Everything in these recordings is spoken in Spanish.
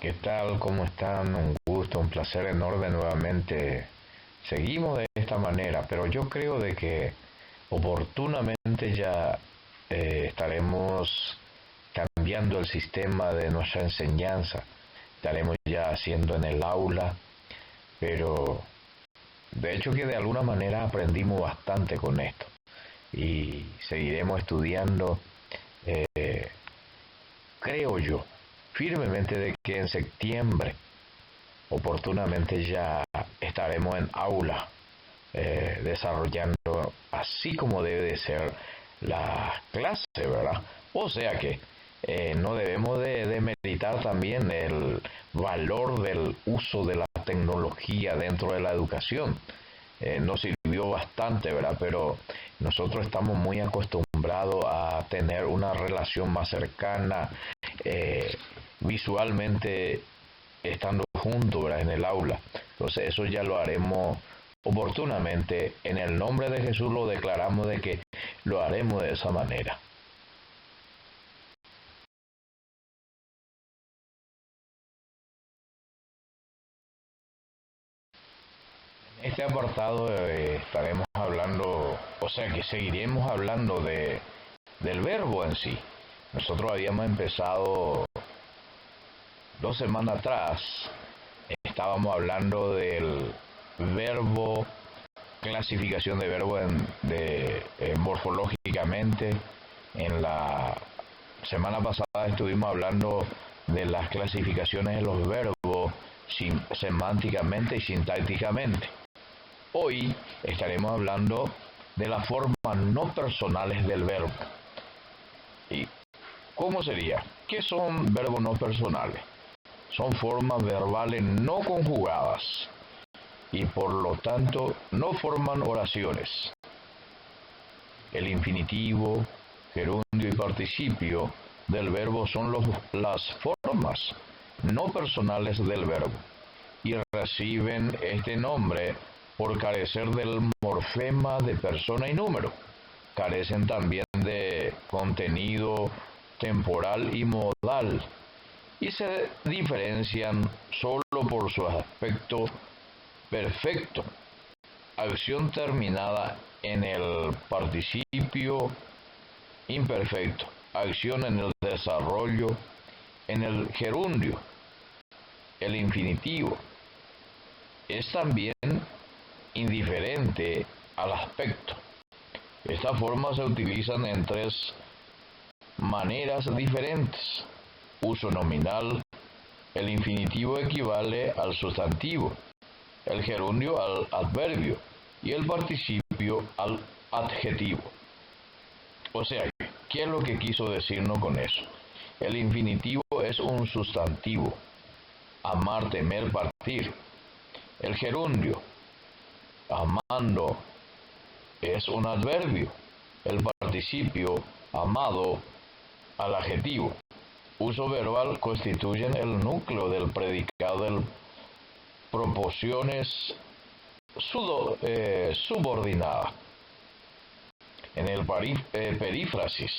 ¿Qué tal? ¿Cómo están? Un gusto, un placer enorme nuevamente. Seguimos de esta manera, pero yo creo de que oportunamente ya estaremos cambiando el sistema de nuestra enseñanza. Estaremos ya haciendo en el aula, pero de hecho que de alguna manera aprendimos bastante con esto y seguiremos estudiando. eh, Creo yo firmemente de que en septiembre oportunamente ya estaremos en aula desarrollando así como debe de ser la clase, ¿verdad? O sea que no debemos de meditar también el valor del uso de la tecnología dentro de la educación. Nos sirvió bastante, ¿verdad? Pero nosotros estamos muy acostumbrados a tener una relación más cercana, visualmente estando juntos, ¿verdad? En el aula. Entonces eso ya lo haremos oportunamente. En el nombre de Jesús lo declaramos de que lo haremos de esa manera. En este apartado estaremos hablando, o sea que seguiremos hablando del verbo en sí. Nosotros habíamos empezado 2 semanas atrás, estábamos hablando del verbo, clasificación de verbo morfológicamente. En la semana pasada estuvimos hablando de las clasificaciones de los verbos semánticamente y sintácticamente. Hoy estaremos hablando de las formas no personales del verbo. ¿Y cómo sería? ¿Qué son verbos no personales? Son formas verbales no conjugadas y por lo tanto no forman oraciones. El infinitivo, gerundio y participio del verbo son las formas no personales del verbo y reciben este nombre por carecer del morfema de persona y número. Carecen también de contenido temporal y modal y se diferencian solo por su aspecto perfecto, acción terminada en el participio imperfecto, acción en el desarrollo, en el gerundio. El infinitivo es también indiferente al aspecto. Estas formas se utilizan en tres maneras diferentes. Uso nominal, el infinitivo equivale al sustantivo, el gerundio al adverbio y el participio al adjetivo. O sea, ¿qué es lo que quiso decirnos con eso? El infinitivo es un sustantivo, amar, temer, partir. El gerundio, amando, es un adverbio. El participio, amado, al adjetivo. Uso verbal constituyen el núcleo del predicado de proporciones subordinadas. En el perífrasis,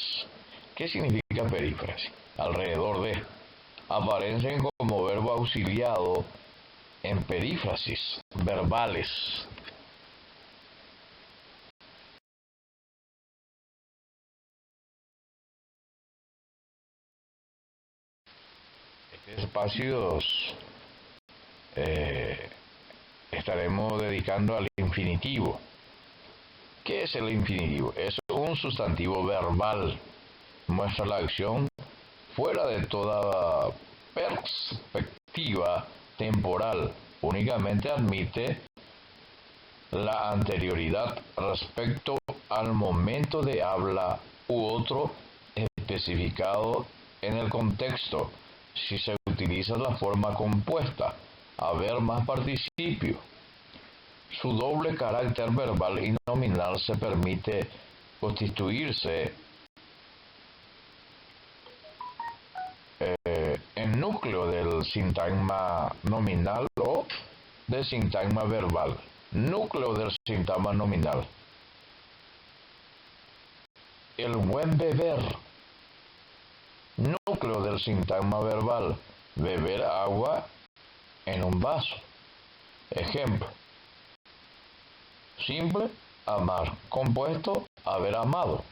¿qué significa perífrasis? Alrededor de, aparecen como verbo auxiliado en perífrasis verbales. Este espacio estaremos dedicando al infinitivo. ¿Qué es el infinitivo? Es un sustantivo verbal. Muestra la acción fuera de toda perspectiva temporal. Únicamente admite la anterioridad respecto al momento de habla u otro especificado en el contexto. Si se utiliza la forma compuesta, haber más participio. Su doble carácter verbal y nominal se permite constituirse en núcleo del sintagma nominal o del sintagma verbal. Núcleo del sintagma nominal. El buen beber. Núcleo del sintagma verbal. beber agua en un vaso. Ejemplo. Simple, amar. Compuesto, haber amado.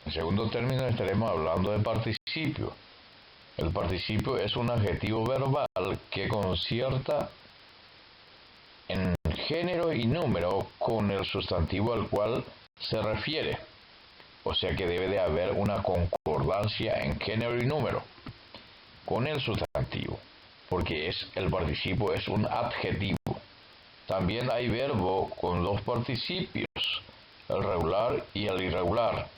En segundo término estaremos hablando de participio. El participio es un adjetivo verbal que concierta en género y número con el sustantivo al cual se refiere. O sea que debe de haber una concordancia en género y número con el sustantivo, porque el participio es un adjetivo. También hay verbo con dos participios, el regular y el irregular.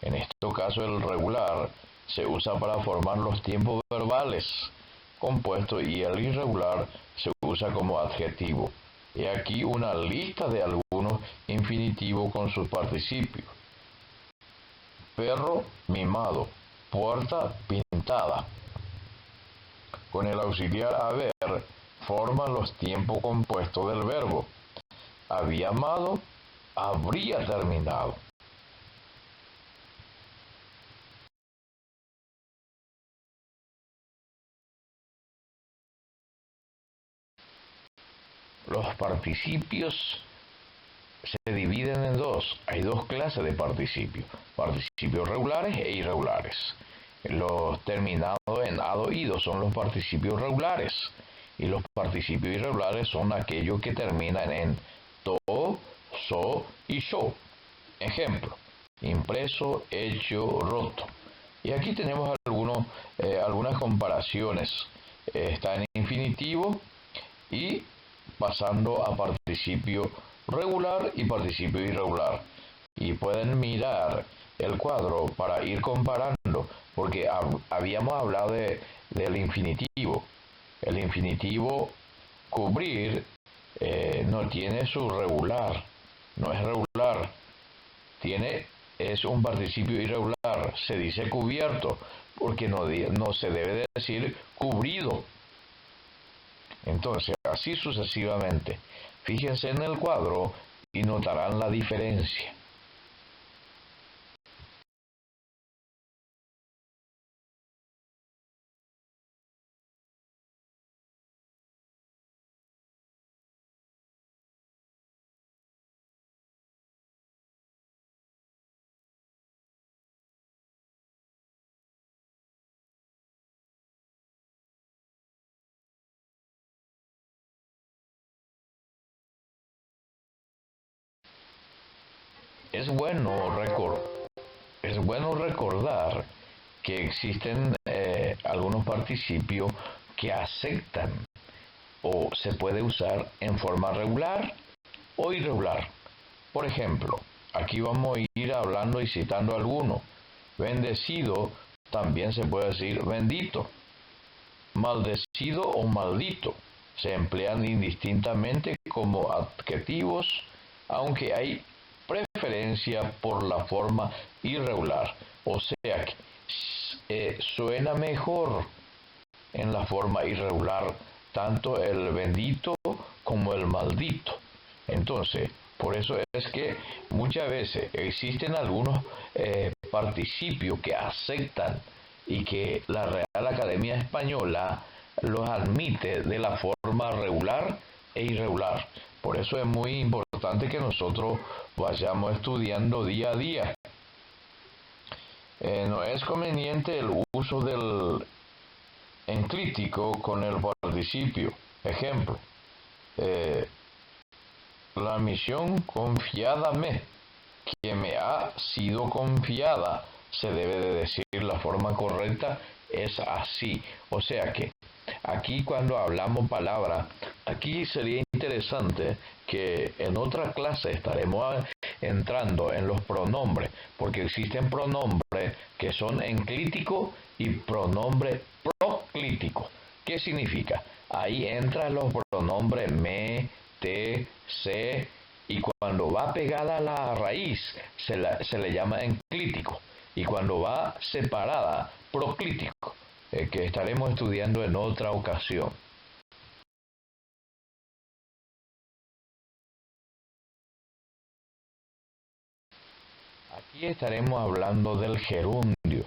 En este caso el regular se usa para formar los tiempos verbales compuestos y el irregular se usa como adjetivo. He aquí una lista de algunos infinitivos con sus participios. Perro mimado, puerta pintada. Con el auxiliar haber forman los tiempos compuestos del verbo. Había amado, habría terminado. Los participios se dividen en dos. Hay dos clases de participios. Participios regulares e irregulares. Los terminados en ado, ido son los participios regulares. Y los participios irregulares son aquellos que terminan en to, so y sho. Ejemplo. Impreso, hecho, roto. Y aquí tenemos algunas comparaciones. Está en infinitivo y pasando a participio regular y participio irregular. Y pueden mirar el cuadro para ir comparando, porque habíamos hablado del infinitivo. El infinitivo cubrir no tiene su regular, no es regular, es un participio irregular, se dice cubierto, porque no se debe de decir cubrido. Entonces, así sucesivamente. Fíjense en el cuadro y notarán la diferencia. Es bueno recordar que existen algunos participios que aceptan o se puede usar en forma regular o irregular. Por ejemplo, aquí vamos a ir hablando y citando algunos. Bendecido también se puede decir bendito. Maldecido o maldito se emplean indistintamente como adjetivos, aunque hay preferencia por la forma irregular. O sea que suena mejor en la forma irregular tanto el bendito como el maldito. Entonces, por eso es que muchas veces existen algunos participios que aceptan y que la Real Academia Española los admite de la forma regular e irregular. Por eso es muy importante que nosotros vayamos estudiando día a día. No es conveniente el uso del enclítico con el participio. Ejemplo, la misión confiada que me ha sido confiada, se debe de decir la forma correcta, es así. O sea que aquí cuando hablamos palabra, aquí sería interesante que en otra clase estaremos entrando en los pronombres, porque existen pronombres que son enclíticos y pronombres proclíticos. ¿Qué significa? Ahí entran los pronombres me, te, se, y cuando va pegada a la raíz se le llama enclítico, y cuando va separada, proclítico, que estaremos estudiando en otra ocasión. Aquí estaremos hablando del gerundio.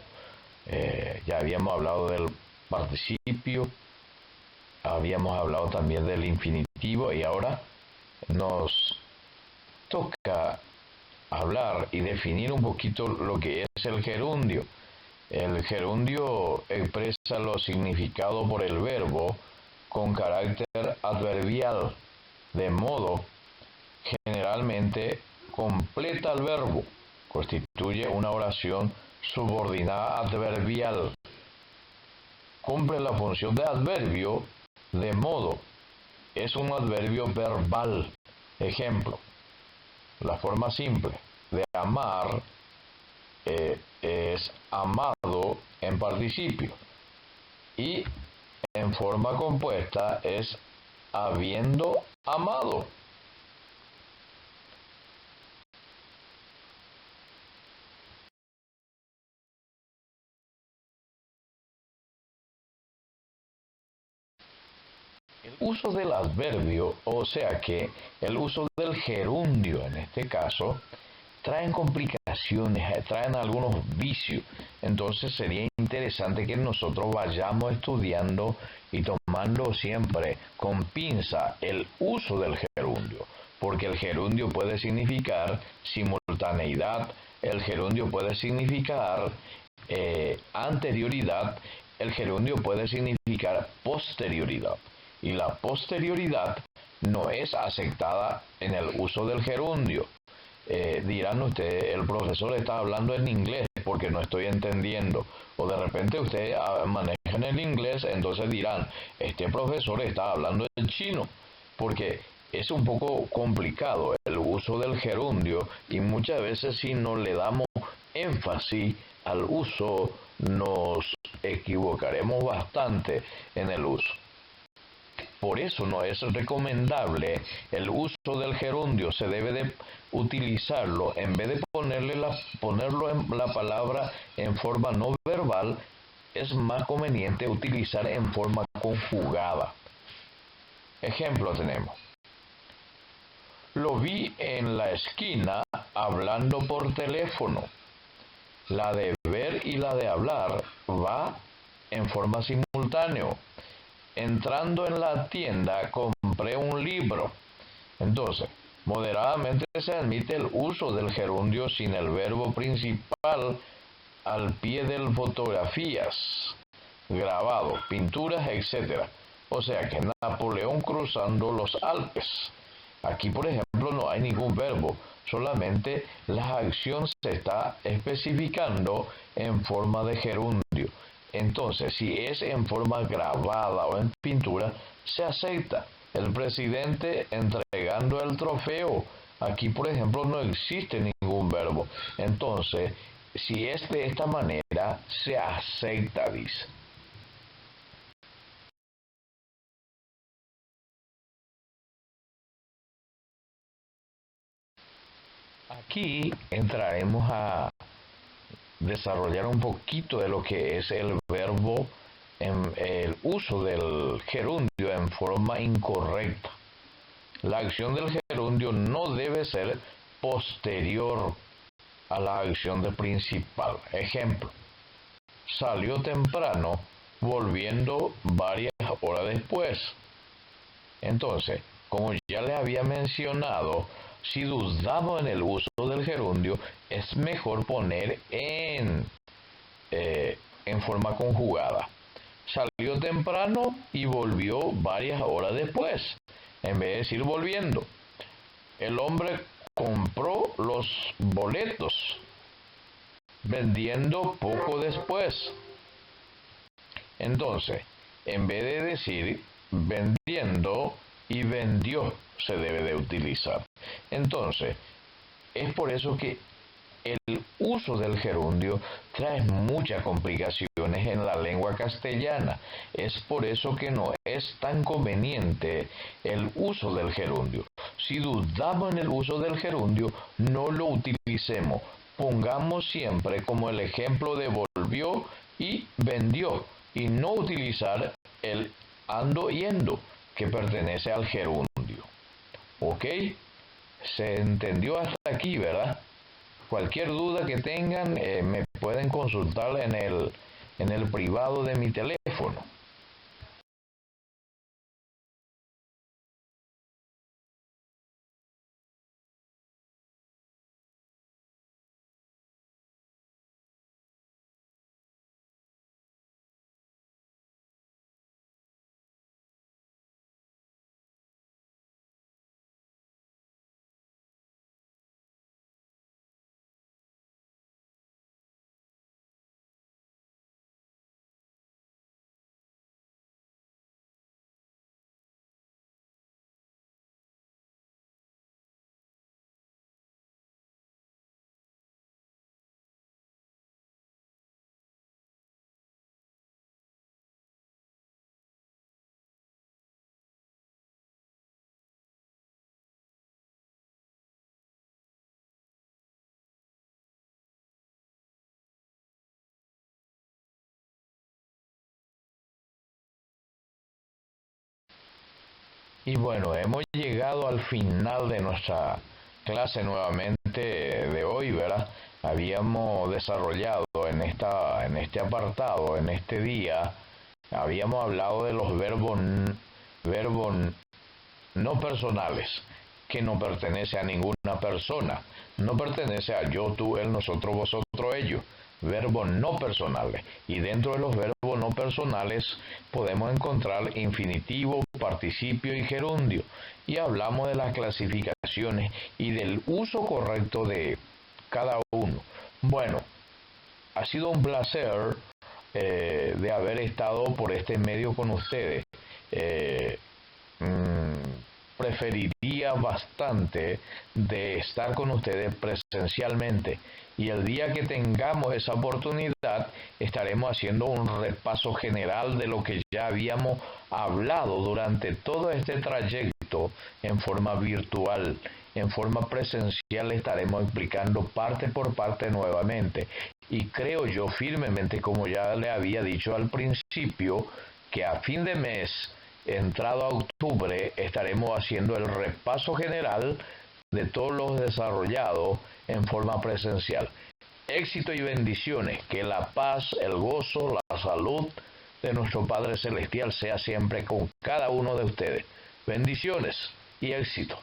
Ya habíamos hablado del participio, habíamos hablado también del infinitivo y ahora nos toca hablar y definir un poquito lo que es el gerundio. El gerundio expresa los significados por el verbo con carácter adverbial, de modo generalmente completa el verbo, constituye una oración subordinada adverbial, cumple la función de adverbio, de modo, es un adverbio verbal. Ejemplo, la forma simple de amar es amado en participio y en forma compuesta es habiendo amado. El uso del adverbio, o sea que el uso del gerundio en este caso, traen complicaciones, traen algunos vicios. Entonces sería interesante que nosotros vayamos estudiando y tomando siempre con pinza el uso del gerundio, porque el gerundio puede significar simultaneidad, el gerundio puede significar anterioridad, el gerundio puede significar posterioridad. Y la posterioridad no es aceptada en el uso del gerundio. Dirán ustedes, el profesor está hablando en inglés porque no estoy entendiendo. O de repente ustedes manejan el inglés, entonces dirán, este profesor está hablando en chino. Porque es un poco complicado el uso del gerundio y muchas veces si no le damos énfasis al uso, nos equivocaremos bastante en el uso. Por eso no es recomendable el uso del gerundio, se debe de utilizarlo, en vez de ponerlo en la palabra en forma no verbal, es más conveniente utilizar en forma conjugada. Ejemplo tenemos. Lo vi en la esquina hablando por teléfono. La de ver y la de hablar va en forma simultánea. Entrando en la tienda compré un libro. Entonces, moderadamente se admite el uso del gerundio sin el verbo principal al pie de fotografías, grabados, pinturas, etc. O sea que Napoleón cruzando los Alpes. Aquí, por ejemplo, no hay ningún verbo, solamente la acción se está especificando en forma de gerundio. Entonces, si es en forma grabada o en pintura, se acepta. El presidente entregando el trofeo. Aquí, por ejemplo, no existe ningún verbo. Entonces, si es de esta manera, se acepta, dice. Aquí entraremos a desarrollar un poquito de lo que es el verbo, en el uso del gerundio en forma incorrecta. La acción del gerundio no debe ser posterior a la acción del principal. Ejemplo, salió temprano, volviendo varias horas después. Entonces, como ya le había mencionado, si dudamos en el uso del gerundio, es mejor poner en forma conjugada. Salió temprano y volvió varias horas después, en vez de decir volviendo. El hombre compró los boletos, vendiendo poco después. Entonces, en vez de decir vendiendo y vendió, se debe de utilizar. Entonces, es por eso que el uso del gerundio trae muchas complicaciones en la lengua castellana. Es por eso que no es tan conveniente el uso del gerundio. Si dudamos en el uso del gerundio, no lo utilicemos. Pongamos siempre como el ejemplo de volvió y vendió, y no utilizar el ando yendo, que pertenece al gerundio. ¿Ok? Se entendió hasta aquí, ¿verdad? Cualquier duda que tengan, me pueden consultar en el privado de mi teléfono. Y bueno, hemos llegado al final de nuestra clase nuevamente de hoy, ¿verdad? Habíamos desarrollado en este apartado, en este día, habíamos hablado de los verbos no personales, que no pertenece a ninguna persona, no pertenece a yo, tú, él, nosotros, vosotros, ellos, verbos no personales. Y dentro de los verbos no personales podemos encontrar infinitivo, participio y gerundio. Y hablamos de las clasificaciones y del uso correcto de cada uno. Bueno, ha sido un placer de haber estado por este medio con ustedes. Eh, Preferiría bastante de estar con ustedes presencialmente, y el día que tengamos esa oportunidad estaremos haciendo un repaso general de lo que ya habíamos hablado durante todo este trayecto en forma virtual. En forma presencial estaremos explicando parte por parte nuevamente, y creo yo firmemente, como ya le había dicho al principio, que a fin de mes, entrado a octubre, estaremos haciendo el repaso general de todos los desarrollados en forma presencial. Éxito y bendiciones, que la paz, el gozo, la salud de nuestro Padre Celestial sea siempre con cada uno de ustedes. Bendiciones y éxito.